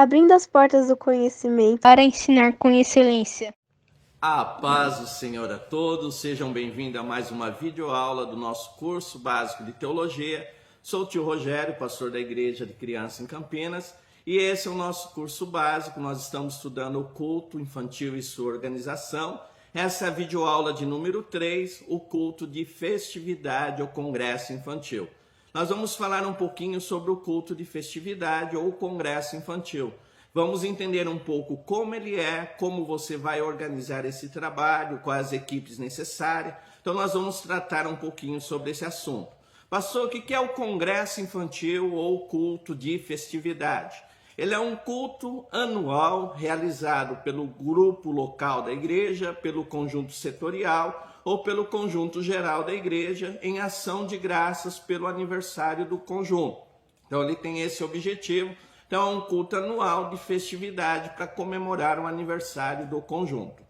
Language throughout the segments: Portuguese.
abrindo as portas do conhecimento para ensinar com excelência. A paz do Senhor a todos, sejam bem-vindos a mais uma videoaula do nosso curso básico de teologia. Sou o tio Rogério, pastor da Igreja de Criança em Campinas, e esse é o nosso curso básico. Nós estamos estudando o culto infantil e sua organização. Essa é a videoaula de número 3, o culto de festividade ou congresso infantil. Nós vamos falar um pouquinho sobre o culto de festividade ou congresso infantil. Vamos entender um pouco como ele é, como você vai organizar esse trabalho, quais equipes necessárias. Então nós vamos tratar um pouquinho sobre esse assunto. Pastor, o que é o congresso infantil ou culto de festividade? Ele é um culto anual realizado pelo grupo local da igreja, pelo conjunto setorial ou pelo conjunto geral da igreja, em ação de graças pelo aniversário do conjunto. Então ele tem esse objetivo. Então é um culto anual de festividade para comemorar o aniversário do conjunto.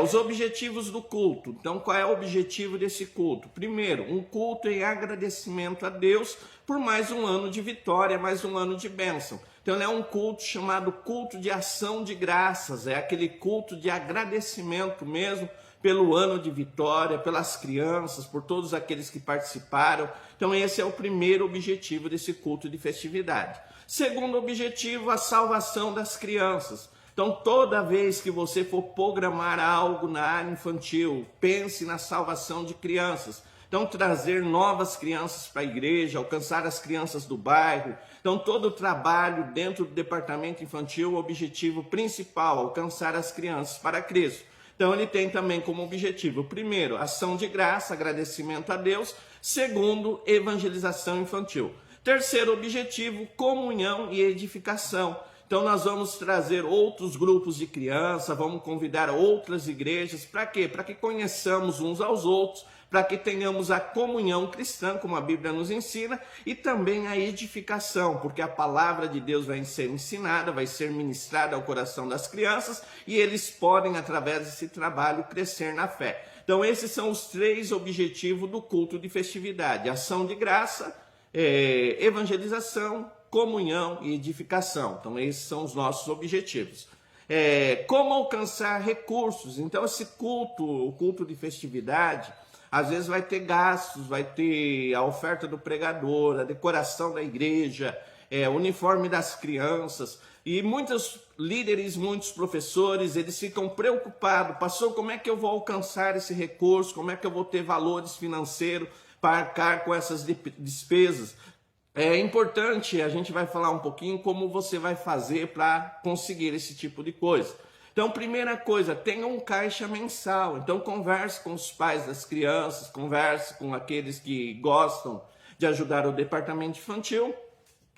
Os objetivos do culto. Então qual é o objetivo desse culto? Primeiro, um culto em agradecimento a Deus por mais um ano de vitória, mais um ano de bênção. Então é um culto chamado culto de ação de graças, é aquele culto de agradecimento mesmo pelo ano de vitória, pelas crianças, por todos aqueles que participaram. Então esse é o primeiro objetivo desse culto de festividade. Segundo objetivo, a salvação das crianças. Então toda vez que você for programar algo na área infantil, pense na salvação de crianças. Então trazer novas crianças para a igreja, alcançar as crianças do bairro. Então todo o trabalho dentro do departamento infantil, o objetivo principal, alcançar as crianças para Cristo. Então ele tem também como objetivo, primeiro, ação de graça, agradecimento a Deus. Segundo, evangelização infantil. Terceiro objetivo, comunhão e edificação. Então nós vamos trazer outros grupos de criança, vamos convidar outras igrejas. Para quê? Para que conheçamos uns aos outros, para que tenhamos a comunhão cristã, como a Bíblia nos ensina, e também a edificação, porque a palavra de Deus vai ser ensinada, vai ser ministrada ao coração das crianças, e eles podem, através desse trabalho, crescer na fé. Então esses são os três objetivos do culto de festividade: ação de graça, evangelização, comunhão e edificação. Então esses são os nossos objetivos. Como alcançar recursos? Então esse culto, o culto de festividade, às vezes vai ter gastos, vai ter a oferta do pregador, a decoração da igreja, o uniforme das crianças. E muitos líderes, muitos professores, eles ficam preocupados. Pastor, como é que eu vou alcançar esse recurso? Como é que eu vou ter valores financeiros para arcar com essas despesas? É importante, a gente vai falar um pouquinho como você vai fazer para conseguir esse tipo de coisa. Então, primeira coisa, tenha um caixa mensal. Então, converse com os pais das crianças, converse com aqueles que gostam de ajudar o departamento infantil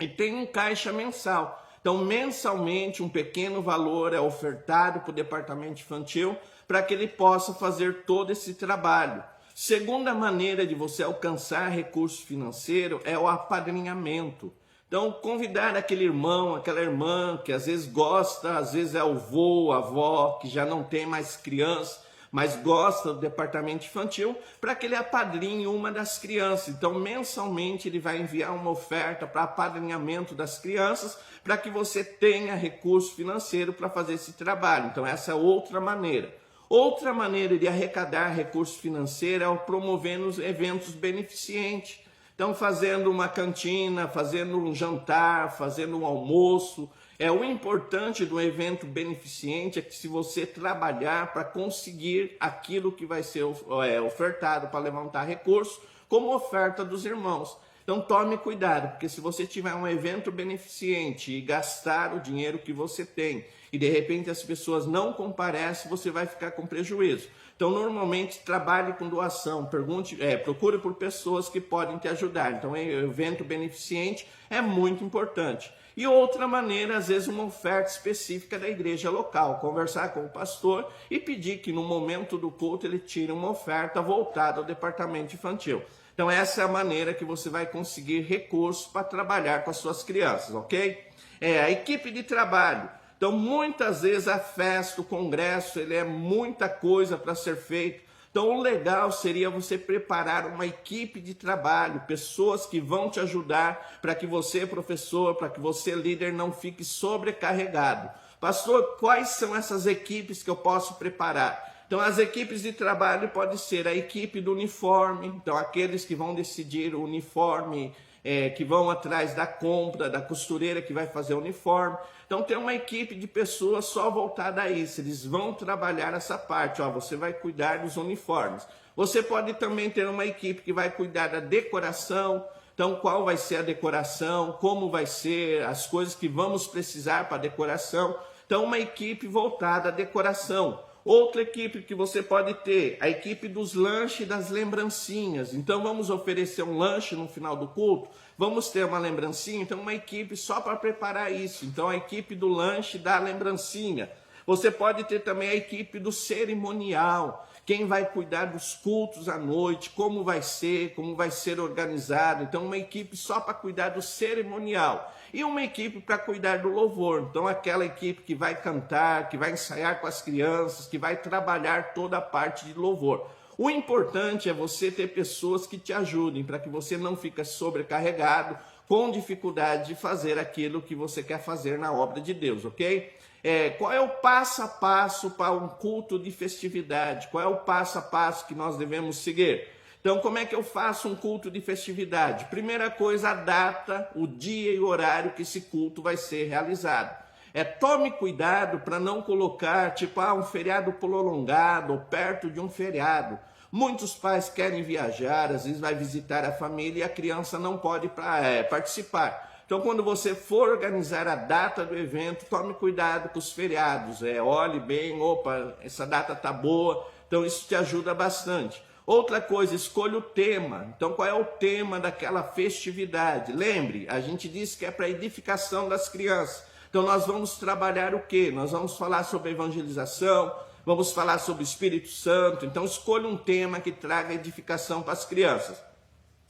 e tenha um caixa mensal. Então, mensalmente, um pequeno valor é ofertado para o departamento infantil para que ele possa fazer todo esse trabalho. Segunda maneira de você alcançar recurso financeiro é o apadrinhamento. Então, convidar aquele irmão, aquela irmã que às vezes gosta, às vezes é o avô, a avó, que já não tem mais criança, mas gosta do departamento infantil, para que ele apadrinhe uma das crianças. Então, mensalmente, ele vai enviar uma oferta para apadrinhamento das crianças, para que você tenha recurso financeiro para fazer esse trabalho. Então, essa é outra maneira. Outra maneira de arrecadar recurso financeiro é promovendo os eventos beneficentes. Então, fazendo uma cantina, fazendo um jantar, fazendo um almoço. O importante do evento beneficente é que se você trabalhar para conseguir aquilo que vai ser ofertado para levantar recursos, como oferta dos irmãos. Então, tome cuidado, porque se você tiver um evento beneficente e gastar o dinheiro que você tem, e de repente as pessoas não comparecem, você vai ficar com prejuízo. Então, normalmente, trabalhe com doação, procure por pessoas que podem te ajudar. Então, o evento beneficente é muito importante. E outra maneira, às vezes, uma oferta específica da igreja local, conversar com o pastor e pedir que no momento do culto ele tire uma oferta voltada ao departamento infantil. Então, essa é a maneira que você vai conseguir recursos para trabalhar com as suas crianças, ok? A equipe de trabalho. Então, muitas vezes a festa, o congresso, ele é muita coisa para ser feito. Então, o legal seria você preparar uma equipe de trabalho, pessoas que vão te ajudar para que você, professor, para que você, líder, não fique sobrecarregado. Pastor, quais são essas equipes que eu posso preparar? Então, as equipes de trabalho pode ser a equipe do uniforme, então aqueles que vão decidir o uniforme, que vão atrás da compra, da costureira que vai fazer o uniforme. Então tem uma equipe de pessoas só voltada a isso, eles vão trabalhar essa parte, você vai cuidar dos uniformes. Você pode também ter uma equipe que vai cuidar da decoração, então qual vai ser a decoração, como vai ser, as coisas que vamos precisar para a decoração. Então uma equipe voltada à decoração. Outra equipe que você pode ter, a equipe dos lanches e das lembrancinhas. Então vamos oferecer um lanche no final do culto, vamos ter uma lembrancinha, então uma equipe só para preparar isso. Então a equipe do lanche e da lembrancinha. Você pode ter também a equipe do cerimonial, quem vai cuidar dos cultos à noite, como vai ser organizado. Então uma equipe só para cuidar do cerimonial. E uma equipe para cuidar do louvor. Então aquela equipe que vai cantar, que vai ensaiar com as crianças, que vai trabalhar toda a parte de louvor. O importante é você ter pessoas que te ajudem, para que você não fique sobrecarregado, com dificuldade de fazer aquilo que você quer fazer na obra de Deus, ok? Qual é o passo a passo para um culto de festividade? Qual é o passo a passo que nós devemos seguir? Então, como é que eu faço um culto de festividade? Primeira coisa, a data, o dia e o horário que esse culto vai ser realizado. Tome cuidado para não colocar, um feriado prolongado ou perto de um feriado. Muitos pais querem viajar, às vezes vai visitar a família e a criança não pode participar. Então, quando você for organizar a data do evento, tome cuidado com os feriados. Olhe bem, essa data está boa. Então, isso te ajuda bastante. Outra coisa, escolha o tema. Então, qual é o tema daquela festividade? Lembre, a gente disse que é para edificação das crianças. Então, nós vamos trabalhar o quê? Nós vamos falar sobre evangelização, vamos falar sobre o Espírito Santo. Então, escolha um tema que traga edificação para as crianças.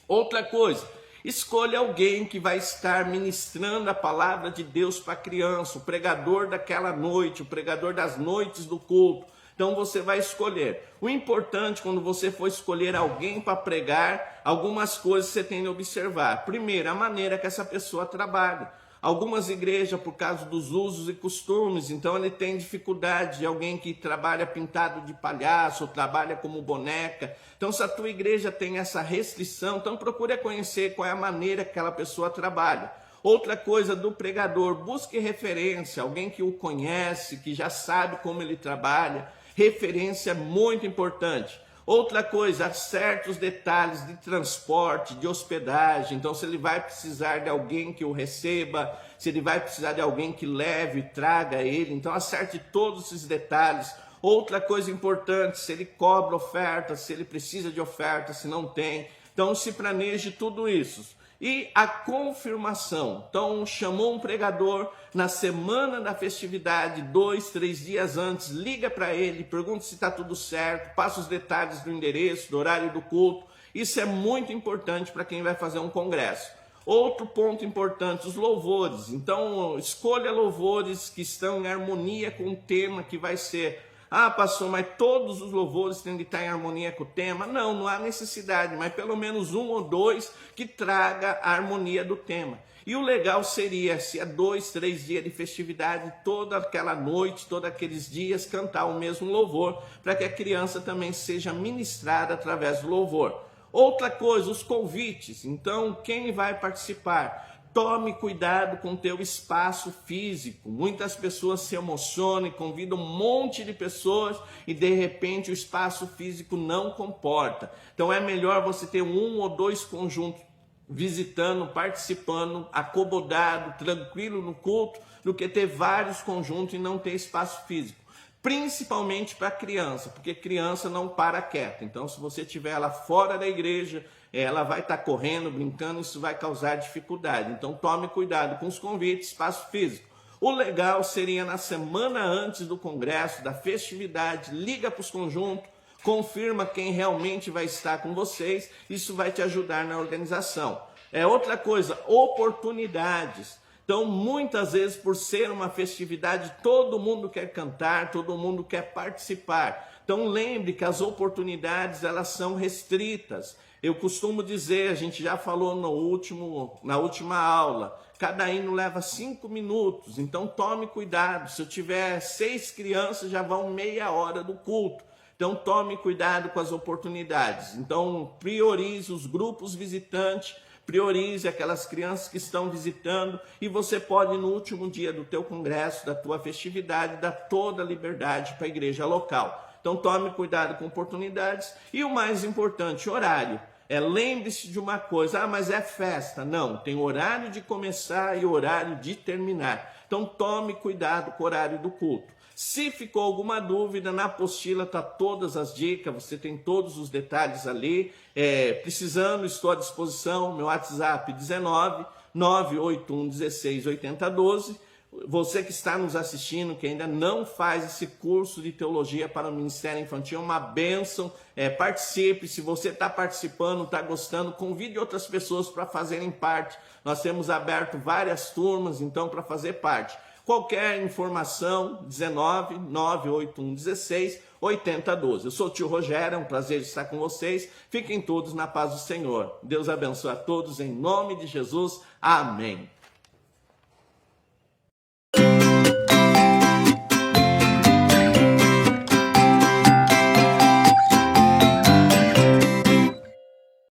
Outra coisa, escolha alguém que vai estar ministrando a palavra de Deus para a criança, o pregador daquela noite, o pregador das noites do culto. Então você vai escolher. O importante quando você for escolher alguém para pregar, algumas coisas você tem de observar. Primeiro, a maneira que essa pessoa trabalha. Algumas igrejas, por causa dos usos e costumes, então ele tem dificuldade de alguém que trabalha pintado de palhaço, ou trabalha como boneca. Então se a tua igreja tem essa restrição, então procure conhecer qual é a maneira que aquela pessoa trabalha. Outra coisa do pregador, busque referência, alguém que o conhece, que já sabe como ele trabalha. Referência é muito importante. Outra coisa, certos detalhes de transporte, de hospedagem. Então, se ele vai precisar de alguém que o receba, se ele vai precisar de alguém que leve e traga ele. Então, acerte todos esses detalhes. Outra coisa importante, se ele cobra oferta, se ele precisa de oferta, se não tem. Então, se planeje tudo isso. E a confirmação. Então, chamou um pregador na semana da festividade, 2, 3 dias antes, liga para ele, pergunta se está tudo certo, passa os detalhes do endereço, do horário do culto. Isso é muito importante para quem vai fazer um congresso. Outro ponto importante, os louvores. Então, escolha louvores que estão em harmonia com o tema que vai ser. Pastor, mas todos os louvores têm de estar em harmonia com o tema? Não, não há necessidade, mas pelo menos um ou dois que traga a harmonia do tema. E o legal seria, se é 2, 3 dias de festividade, toda aquela noite, todos aqueles dias, cantar o mesmo louvor, para que a criança também seja ministrada através do louvor. Outra coisa, os convites. Então, quem vai participar? Tome cuidado com o teu espaço físico. Muitas pessoas se emocionam e convidam um monte de pessoas e de repente o espaço físico não comporta. Então é melhor você ter 1 ou 2 conjuntos visitando, participando, acomodado, tranquilo no culto, do que ter vários conjuntos e não ter espaço físico. Principalmente para criança, porque criança não para quieta. Então se você tiver ela fora da igreja, ela vai estar correndo, brincando, isso vai causar dificuldade. Então tome cuidado com os convites, espaço físico. O legal seria na semana antes do congresso, da festividade, liga para os conjuntos, confirma quem realmente vai estar com vocês, isso vai te ajudar na organização. Outra coisa, oportunidades. Então, muitas vezes, por ser uma festividade, todo mundo quer cantar, todo mundo quer participar. Então, lembre que as oportunidades, elas são restritas. Eu costumo dizer, a gente já falou na última aula, cada hino leva 5 minutos, então tome cuidado. Se eu tiver 6 crianças, já vão meia hora do culto. Então, tome cuidado com as oportunidades. Então, priorize os grupos visitantes, priorize aquelas crianças que estão visitando, e você pode, no último dia do teu congresso, da tua festividade, dar toda a liberdade para a igreja local. Então, tome cuidado com oportunidades. E o mais importante, horário. Lembre-se de uma coisa, mas é festa. Não, tem horário de começar e horário de terminar. Então, tome cuidado com o horário do culto. Se ficou alguma dúvida, na apostila está todas as dicas, você tem todos os detalhes ali. Precisando, estou à disposição, meu WhatsApp 19 981 16 80 12. Você que está nos assistindo, que ainda não faz esse curso de teologia para o Ministério Infantil, é uma bênção. Participe. Se você está participando, está gostando, convide outras pessoas para fazerem parte. Nós temos aberto várias turmas, então, para fazer parte. Qualquer informação, 19 981 16 80 12. Eu sou o tio Rogério, é um prazer estar com vocês. Fiquem todos na paz do Senhor. Deus abençoe a todos, em nome de Jesus. Amém.